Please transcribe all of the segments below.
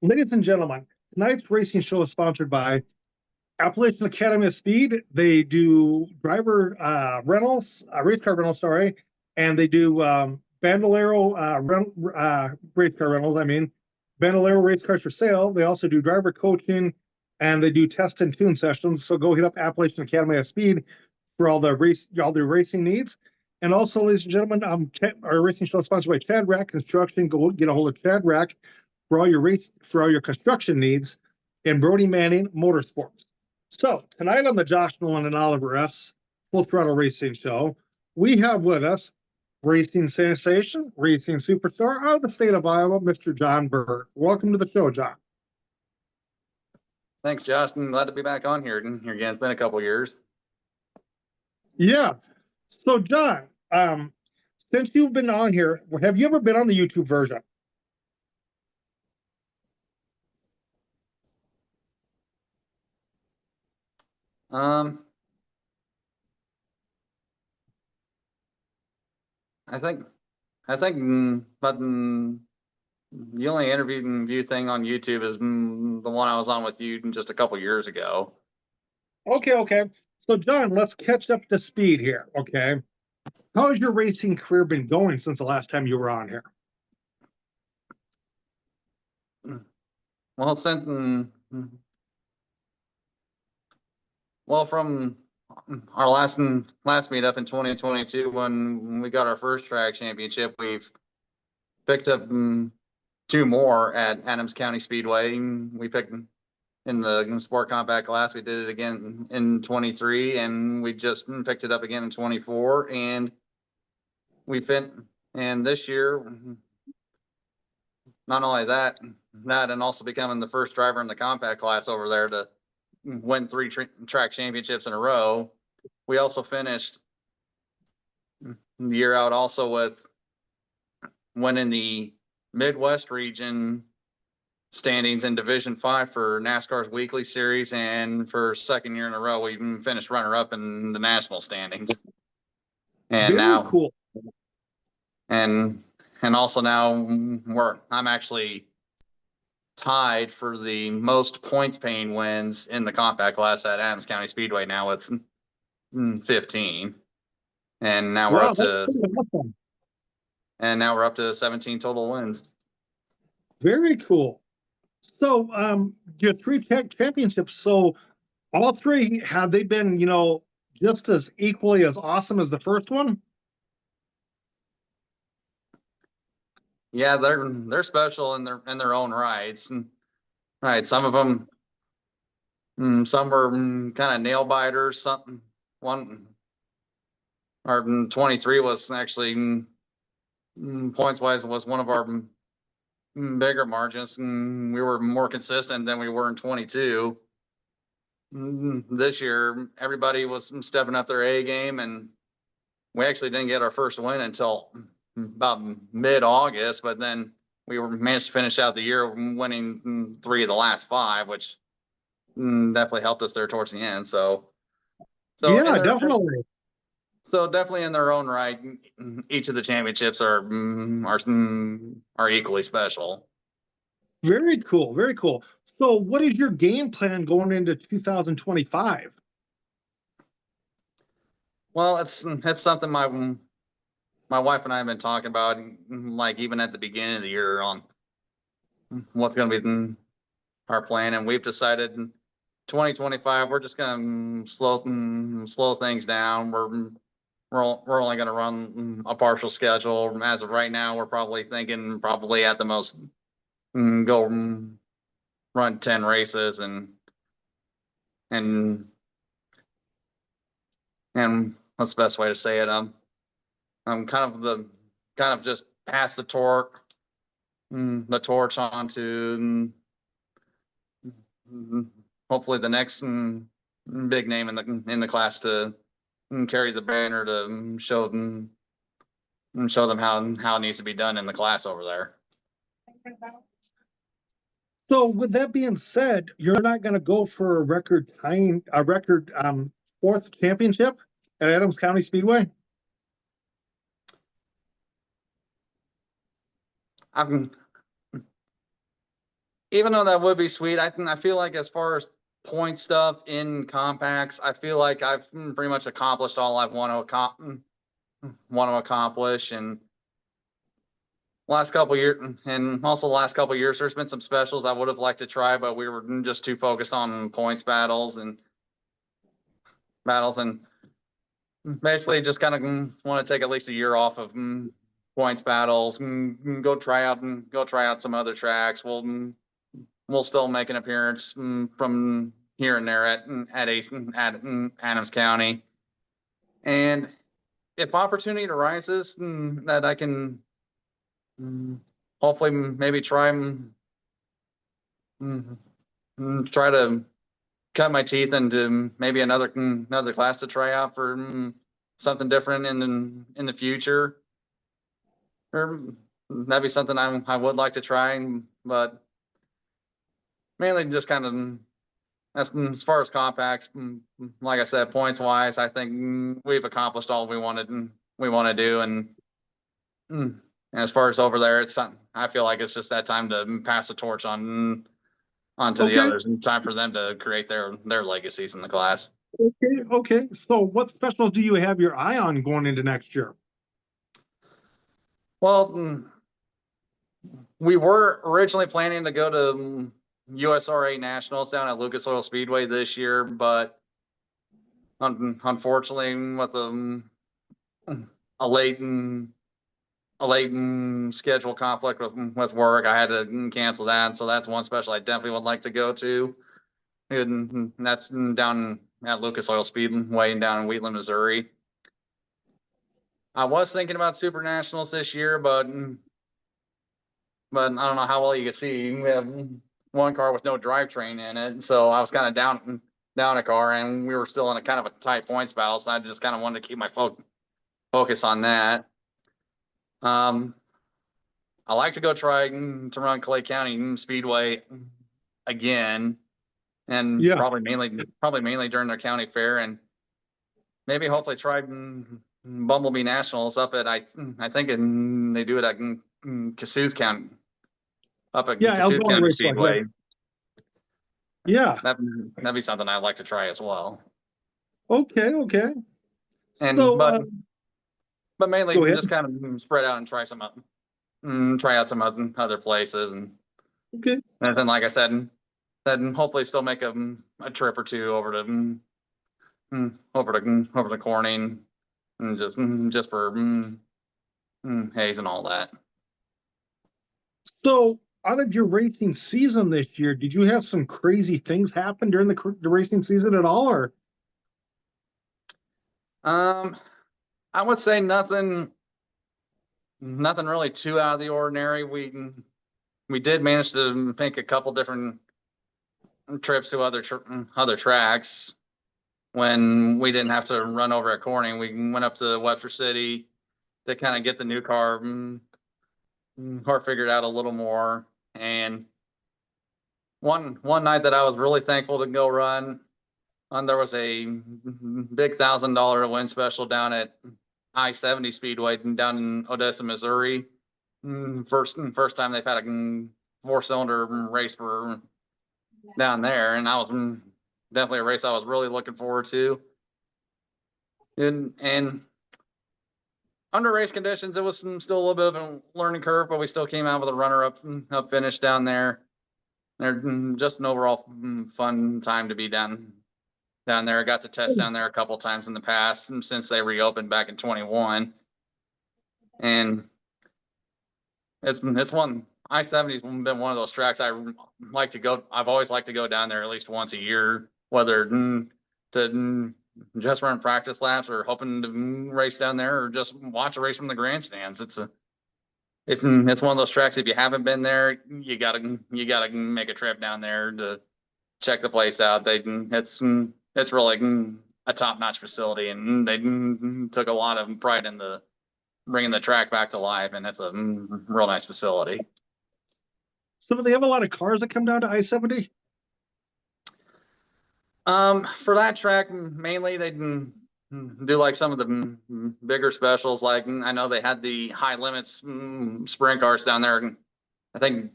Ladies and gentlemen, tonight's racing show is sponsored by Appalachian Academy of Speed. They do driver rentals, race car rentals, sorry, and they do Bandolero race car rentals. Bandolero race cars for sale. They also do driver coaching, and they do test and tune sessions. So go hit up Appalachian Academy of Speed for all the racing needs. And also, ladies and gentlemen, our racing show is sponsored by Chad Rack Construction. Go get a hold of Chad Rack for all your construction needs in Brody Manning Motorsports. So tonight on the Josh Nolan and Oliver S. Full Throttle Racing Show, we have with us racing sensation, racing superstar out of the state of Iowa, Mr. John Berg. Welcome to the show, John. Thanks, Josh. I'm glad to be back on here again. It's been a couple years. Yeah. So, John, since you've been on here, have you ever been on the YouTube version? I think, but the only interview thing on YouTube is the one I was on with you just a couple years ago. Okay. So, John, let's catch up to speed here, okay? How has your racing career been going since the last time you were on here? Well, from our last meetup in 2022, when we got our first track championship, we've picked up two more at Adams County Speedway. We picked in the sport compact class. We did it again in 23, and we just picked it up again in 24. And and this year, not only that, and also becoming the first driver in the compact class over there to win 3 track championships in a row. We also finished the year out also with winning the Midwest region standings in Division 5 for NASCAR's weekly series, and for second year in a row, we even finished runner-up in the national standings. And Very cool. And also now I'm actually tied for the most points paying wins in the compact class at Adams County Speedway now with 15. And now we're up to 17 total wins. Very cool. So your 3 championships, so all 3, have they been, just as equally as awesome as the first one? Yeah, they're special in their own rights. Right, some of them, some were kind of nail biters. Our 23 was actually points wise was one of our bigger margins, and we were more consistent than we were in 22. This year, everybody was stepping up their A game, and we actually didn't get our first win until about mid-August, but then we managed to finish out the year winning 3 of the last 5, which definitely helped us there towards the end. So yeah, definitely. So definitely in their own right, each of the championships are equally special. Very cool. Very cool. So what is your game plan going into 2025? Well, it's something my wife and I have been talking about, like even at the beginning of the year, on what's going to be our plan, and we've decided 2025 we're just going to slow things down. We're only going to run a partial schedule. As of right now, we're probably thinking at the most go run 10 races, and what's the best way to say it? I'm kind of just pass the torch on to hopefully the next big name in the class to carry the banner to show them how it needs to be done in the class over there. So with that being said, you're not going to go for a record 4th championship at Adams County Speedway? even though that would be sweet, I feel like as far as point stuff in compacts, I feel like I've pretty much accomplished all I want to accomplish. And last couple years, and also the last couple years, there's been some specials I would have liked to try, but we were just too focused on points battles and basically just kind of want to take at least a year off of points battles, go try out some other tracks. We'll still make an appearance from here and there at Adams County, and if opportunity arises that I can hopefully maybe try to cut my teeth into maybe another class to try out for something different in the future, or that'd be something I would like to try, but mainly just kind of as far as compacts, like I said, points wise, I think we've accomplished all we want to do, and as far as over there, I feel like it's just that time to pass the torch onto the Okay. others, and time for them to create their legacies in the class. Okay. So what specials do you have your eye on going into next year? Well, we were originally planning to go to USRA Nationals down at Lucas Oil Speedway this year, but unfortunately, with a late schedule conflict with work, I had to cancel that. So that's one special I definitely would like to go to, and that's down at Lucas Oil Speedway down in Wheatland, Missouri. I was thinking about Super Nationals this year, but I don't know how well you can see. We have one car with no drivetrain in it, so I was kind of down a car, and we were still in a kind of a tight points battle. So I just kind of wanted to keep my focus on that. I like to go try to run Clay County Speedway again, and probably mainly during their county fair, and maybe hopefully try Bumblebee Nationals up at I think they do it at Cassuth County, up at Cassuth County Speedway. Yeah, that'd be something I'd like to try as well. Okay. And so, but mainly just kind of spread out and try out some other places, and then like I said, then hopefully still make a trip or two over to Corning, and just for haze and all that. So out of your racing season this year, did you have some crazy things happen during the racing season at all, or? I would say nothing really too out of the ordinary. We did manage to make a couple different trips to other tracks when we didn't have to run over at Corning. We went up to Webster City to kind of get the new car figured out a little more. And one night that I was really thankful to go run on, there was a big $1,000 win special down at I-70 Speedway down in Odessa, Missouri. First time they've had a 4-cylinder race for down there, and I was definitely a race I was really looking forward to. And under race conditions, it was still a little bit of a learning curve, but we still came out with a runner-up finish down there. They're just an overall fun time to be down there. I got to test down there a couple times in the past since they reopened back in 21, and it's one. I-70's been one of those tracks I've always liked to go down there at least once a year, whether to just run practice laps or hoping to race down there or just watch a race from the grandstands. It's one of those tracks. If you haven't been there, you gotta make a trip down there to check the place out. It's really a top-notch facility, and they took a lot of pride in bringing the track back to life, and it's a real nice facility. So do they have a lot of cars that come down to I-70? For that track, mainly they do like some of the bigger specials. Like I know they had the high limits sprint cars down there think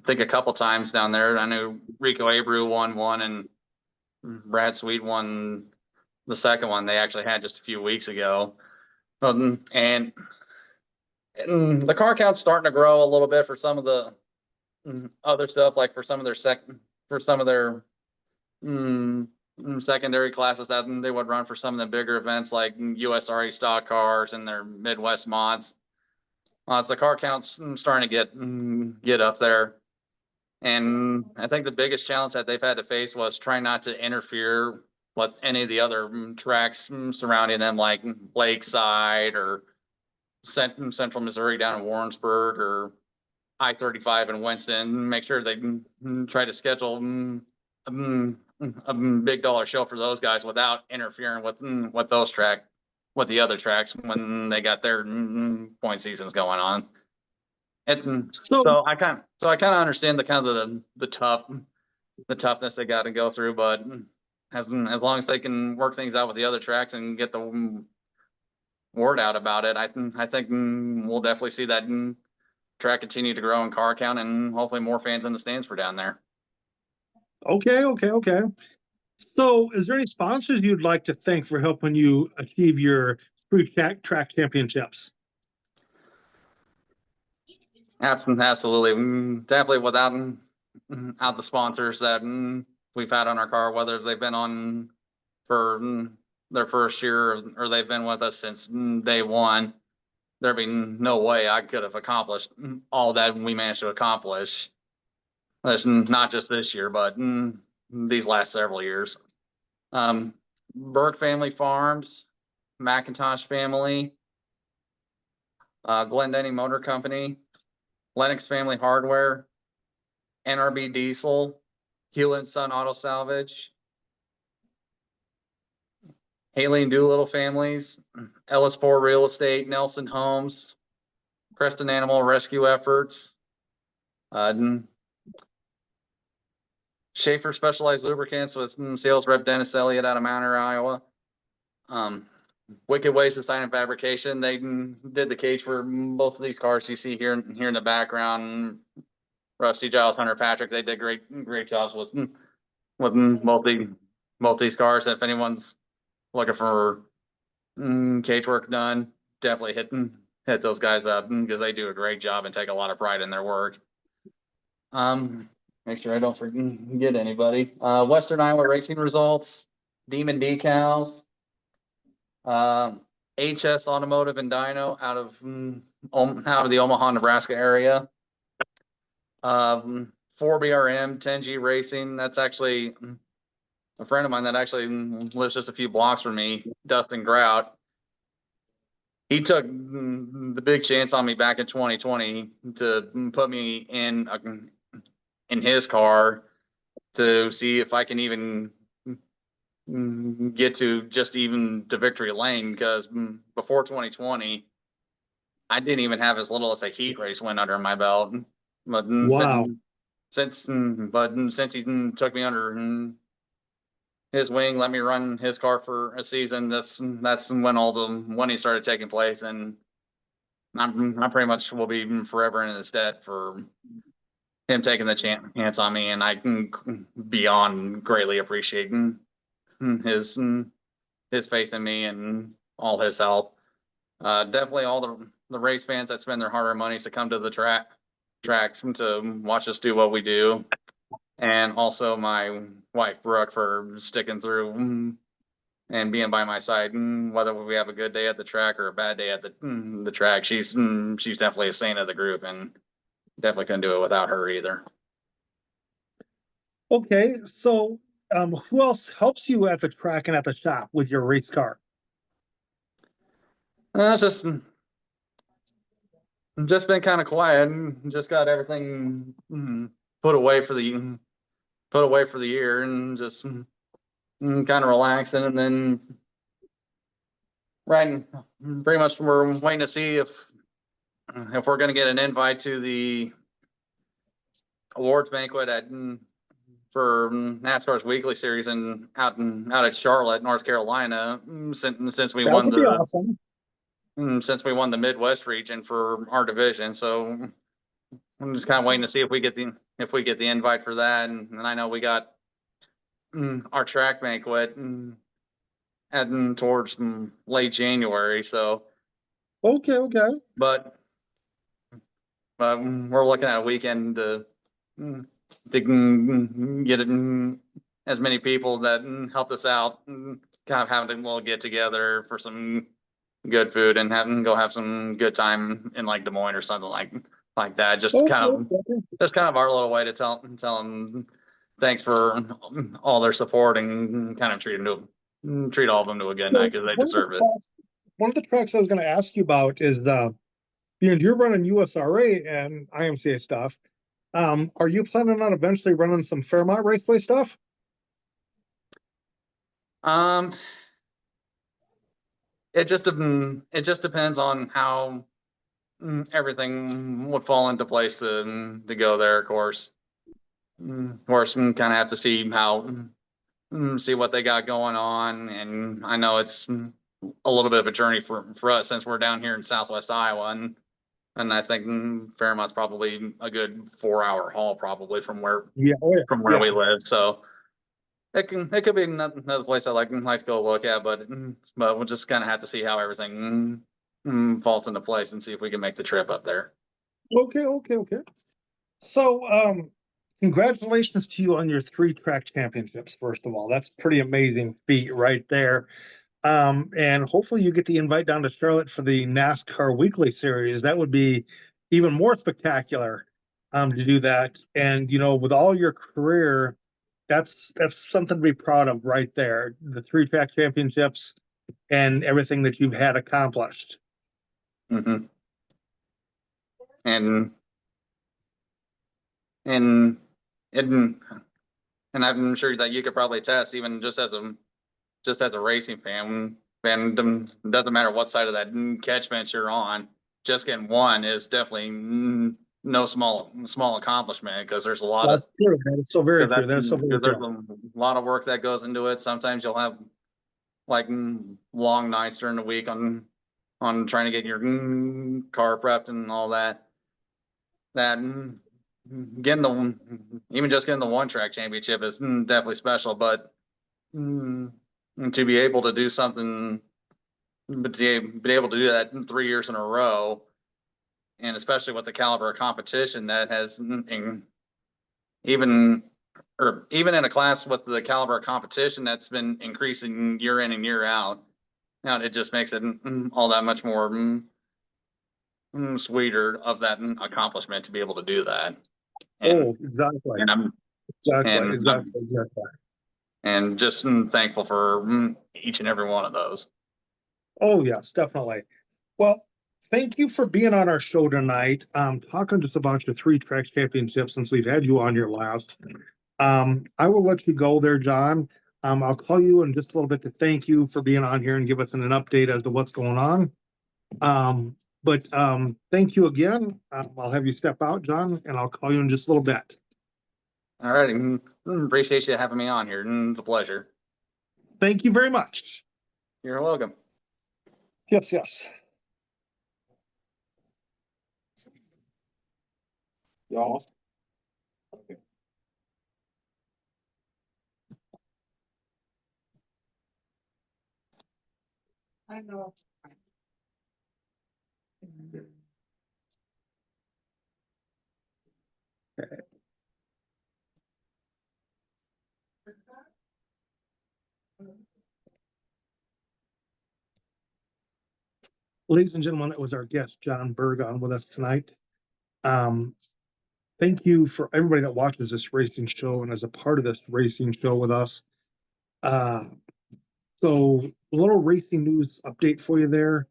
a couple times down there. I knew Rico Abreu won one and Brad Sweet won the second one they actually had just a few weeks ago. And the car count's starting to grow a little bit for some of the other stuff, like for some of their secondary classes that they would run for some of the bigger events like USRA stock cars and their Midwest mods. So the car count's starting to get up there. And I think the biggest challenge that they've had to face was trying not to interfere with any of the other tracks surrounding them, like Lakeside or Central Missouri down in Warrensburg or I-35 in Winston. Make sure they try to schedule a big dollar show for those guys without interfering with the other tracks when they got their point seasons going on. And so I kind of understand the kind of the toughness they got to go through, but as long as they can work things out with the other tracks and get the word out about it, I think we'll definitely see that track continue to grow in car count and hopefully more fans in the stands for down there. Okay. So, is there any sponsors you'd like to thank for helping you achieve your street track championships? Absolutely. Definitely without the sponsors that we've had on our car, whether they've been on for their first year or they've been with us since day one, there'd be no way I could have accomplished all that we managed to accomplish. That's not just this year, but these last several years. Berg Family Farms, McIntosh Family, Glendenning Motor Company, Lennox Family Hardware, NRB Diesel, Hewlett Son Auto Salvage, Haley and Doolittle Families, Ellis4 Real Estate, Nelson Homes, Creston Animal Rescue Efforts, Schaefer Specialized Lubricants with sales rep Dennis Elliott out of Mount Airy, Iowa. Wicked Ways Design and Fabrication. They did the cage for both of these cars you see here in the background. Rusty, Giles, Hunter, Patrick. They did great jobs with both these cars. If anyone's looking for cage work done, definitely hit those guys up because they do a great job and take a lot of pride in their work. Make sure I don't forget anybody. Western Iowa Racing Results, Demon Decals, HS Automotive and Dyno out of the Omaha, Nebraska area. 4BRM, 10G Racing. That's actually a friend of mine that actually lives just a few blocks from me, Dustin Grout. He took the big chance on me back in 2020 to put me in his car to see if I can even get to just even to victory lane, because before 2020 I didn't even have as little as a heat race win under my belt. But wow. Since he took me under his wing, let me run his car for a season, that's when all the winning started taking place, and I pretty much will be forever in his debt for him taking the chance on me, and I can beyond greatly appreciate his faith in me and all his help. Definitely all the race fans that spend their hard-earned money to come to the tracks to watch us do what we do, and also my wife Brooke for sticking through and being by my side, whether we have a good day at the track or a bad day at the track. She's definitely a saint of the group, and definitely couldn't do it without her either. Okay, so who else helps you at the track and at the shop with your race car? Just been kind of quiet and just got everything put away for the year, and just kind of relaxing, and then pretty much we're waiting to see if we're going to get an invite to the awards banquet for NASCAR's weekly series and out at Charlotte, North Carolina, since we won awesome. Since we won the Midwest region for our division. So I'm just kind of waiting to see if we get the invite for that. And I know we got our track banquet heading towards late January. So, Okay. but we're looking at a weekend mm, to get as many people that helped us out, kind of having a little get together for some good food and have some good time in like Des Moines or something like that. Okay. Just kind of our little way to tell them thanks for all their support and kind of treat all of them to a good So night because they deserve it. one of the tracks I was going to ask you about is because you're running USRA and IMCA stuff. Are you planning on eventually running some Fairmont Raceway stuff? Um, it just depends on how everything would fall into place to go there. Of course, kind of have to see see what they got going on, and I know it's a little bit of a journey for us since we're down here in Southwest Iowa, and I think Fairmont's probably a good 4 hour haul probably Yeah, from where we live. So it could be another place I like to go look at, but we'll just kind of have to see how everything falls into place and see if we can make the trip up there. Okay. So, congratulations to you on your 3 track championships, first of all. That's pretty amazing feat right there. And hopefully you get the invite down to Charlotte for the NASCAR Weekly Series. That would be even more spectacular to do that. And with all your career, that's something to be proud of right there. The 3 track championships and everything that you've had accomplished. hmm And and and and I'm sure that you could probably attest, even just as a racing doesn't matter what side of that catch fence you're on. Just getting one is definitely no small accomplishment because there's a lot of That's true. That is so very because true. That is so very because there's true. a lot of work that goes into it. Sometimes you'll have like long nights during the week on trying to get your car prepped and all that. That getting the even just getting the 1 track championship is definitely special, but mm, to be able to do something, but to be able to do that in 3 years in a row, and especially with the caliber of competition that has even even in a class with the caliber of competition that's been increasing year in and year out, now it just makes it all that much more sweeter of that accomplishment to be able to do that. And Oh, exactly. and I'm Exactly. and Exactly. Exactly. and just thankful for each and every one of those. Oh, yes, definitely. Well, thank you for being on our show tonight. Talking just about your 3 track championships since we've had you on your last. I will let you go there, John. I'll call you in just a little bit to thank you for being on here and give us an update as to what's going on. But thank you again. I'll have you step out, John, and I'll call you in just a little bit. All right. Appreciate you having me on here. It's a pleasure. Thank you very much. You're welcome. Yes. Y'all. I know. Ladies and gentlemen, that was our guest, John Berg, on with us tonight. Um, thank you for everybody that watches this racing show and is a part of this racing show with us. Uh, so, a little racing news update for you there.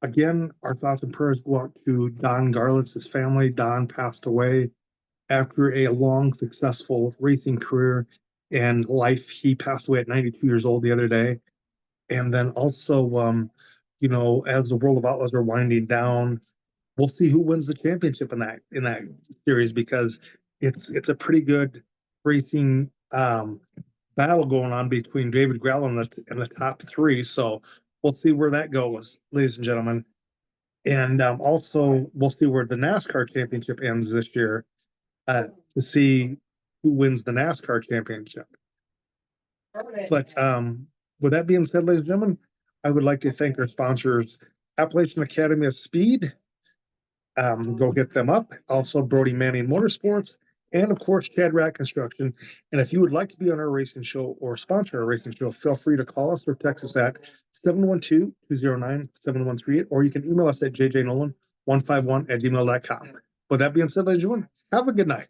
Again, our thoughts and prayers go out to Don Garlitz's his family. Don passed away after a long, successful racing career and life. He passed away at 92 years old the other day. And then also, as the World of Outlaws are winding down, we'll see who wins the championship in that series because it's a pretty good racing battle going on between David Grell and the top 3. So we'll see where that goes, ladies and gentlemen. And also, we'll see where the NASCAR championship ends this year to see who wins the NASCAR championship. But with that being said, ladies and gentlemen, I would like to thank our sponsors, Appalachian Academy of Speed. Go hit them up. Also, Brody Manning Motorsports, and of course, Chad Rat Construction. And if you would like to be on our racing show or sponsor our racing show, feel free to call us or text us at 712-209-7138, or you can email us at jjnolan151@gmail.com. With that being said, ladies and gentlemen, have a good night.